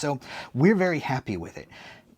So we're very happy with it.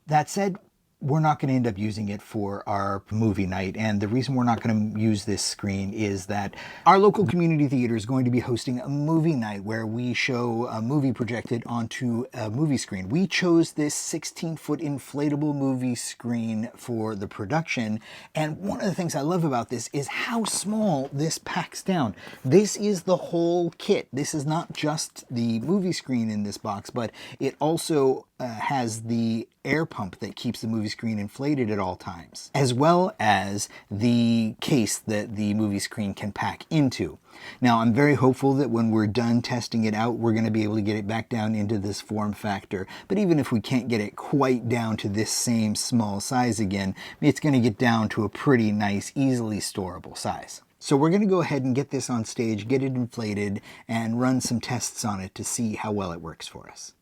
That said, we're not going to end up using it for our movie night, and the reason we're not going to use this screen is that our local community theater is going to be hosting a movie night where we show a movie projected onto a movie screen. We chose this 16-foot inflatable movie screen for the production, and one of the things I love about this is how small this packs down. This is the whole kit. This is not just the movie screen in this box, but it also has the air pump that keeps the movie screen inflated at all times, as well as the case that the movie screen can pack into. Now, I'm very hopeful that when we're done testing it out, we're going to be able to get it back down into this form factor. But even if we can't get it quite down to this same small size again, it's going to get down to a pretty nice, easily storable size. So we're going to go ahead and get this on stage, get it inflated, and run some tests on it to see how well it works for us.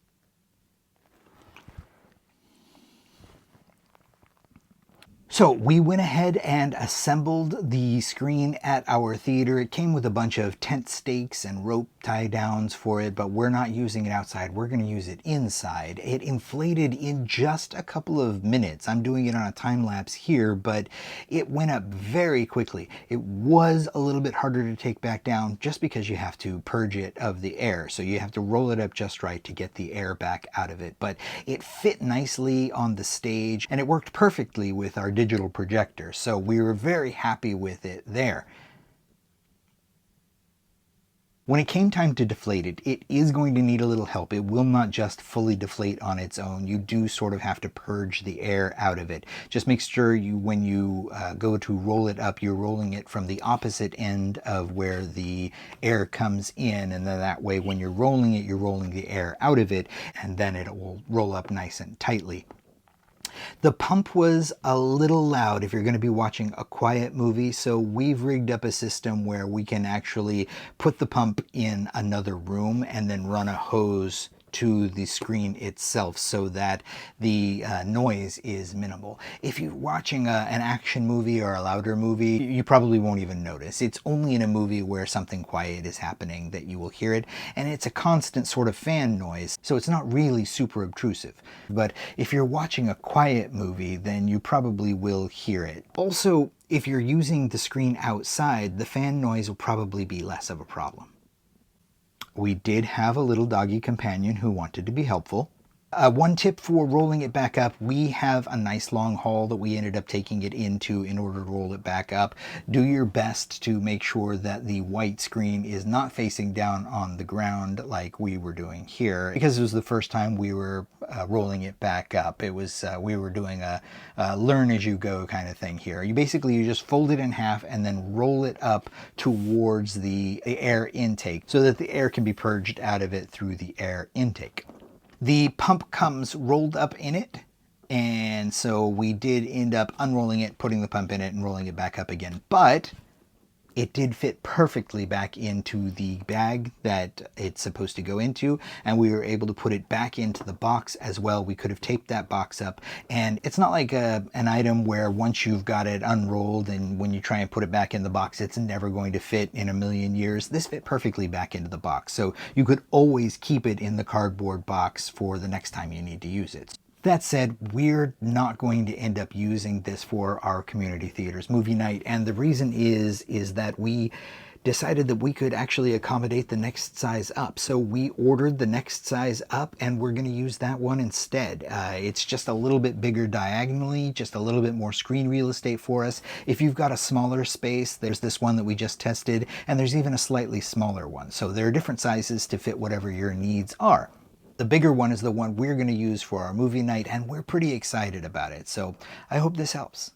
So we went ahead and assembled the screen at our theater. It came with a bunch of tent stakes and rope tie downs for it, but we're not using it outside. We're going to use it inside. It inflated in just a couple of minutes. I'm doing it on a time lapse here, but it went up very quickly. It was a little bit harder to take back down just because you have to purge it of the air. So you have to roll it up just right to get the air back out of it. But it fit nicely on the stage and it worked perfectly with our digital projector. So we were very happy with it there. When it came time to deflate it, it is going to need a little help. It will not just fully deflate on its own. You do sort of have to purge the air out of it. Just make sure when you go to roll it up, you're rolling it from the opposite end of where the air comes in, and then that way when you're rolling it, you're rolling the air out of it, and then it will roll up nice and tightly. The pump was a little loud if you're going to be watching a quiet movie, so we've rigged up a system where we can actually put the pump in another room and then run a hose to the screen itself so that the noise is minimal. If you're watching an action movie or a louder movie, you probably won't even notice. It's only in a movie where something quiet is happening that you will hear it, and it's a constant sort of fan noise, so it's not really super obtrusive. But if you're watching a quiet movie, then you probably will hear it. Also, if you're using the screen outside, the fan noise will probably be less of a problem. We did have a little doggy companion who wanted to be helpful. One tip for rolling it back up, we have a nice long hall that we ended up taking it into in order to roll it back up. Do your best to make sure that the white screen is not facing down on the ground like we were doing here, because it was the first time we were rolling it back up. It was we were doing a learn as you go kind of thing here. You just fold it in half and then roll it up towards the air intake so that the air can be purged out of it through the air intake. The pump comes rolled up in it, and so we did end up unrolling it, putting the pump in it, and rolling it back up again. But it did fit perfectly back into the bag that it's supposed to go into, and we were able to put it back into the box as well. We could have taped that box up, and it's not like an item where once you've got it unrolled and when you try and put it back in the box, it's never going to fit in a million years. This fit perfectly back into the box, so you could always keep it in the cardboard box for the next time you need to use it. That said, we're not going to end up using this for our community theaters movie night, and the reason is that we decided that we could actually accommodate the next size up. So we ordered the next size up, and we're going to use that one instead. It's just a little bit bigger diagonally, just a little bit more screen real estate for us. If you've got a smaller space, there's this one that we just tested, and there's even a slightly smaller one. So there are different sizes to fit whatever your needs are. The bigger one is the one we're going to use for our movie night, and we're pretty excited about it. So I hope this helps.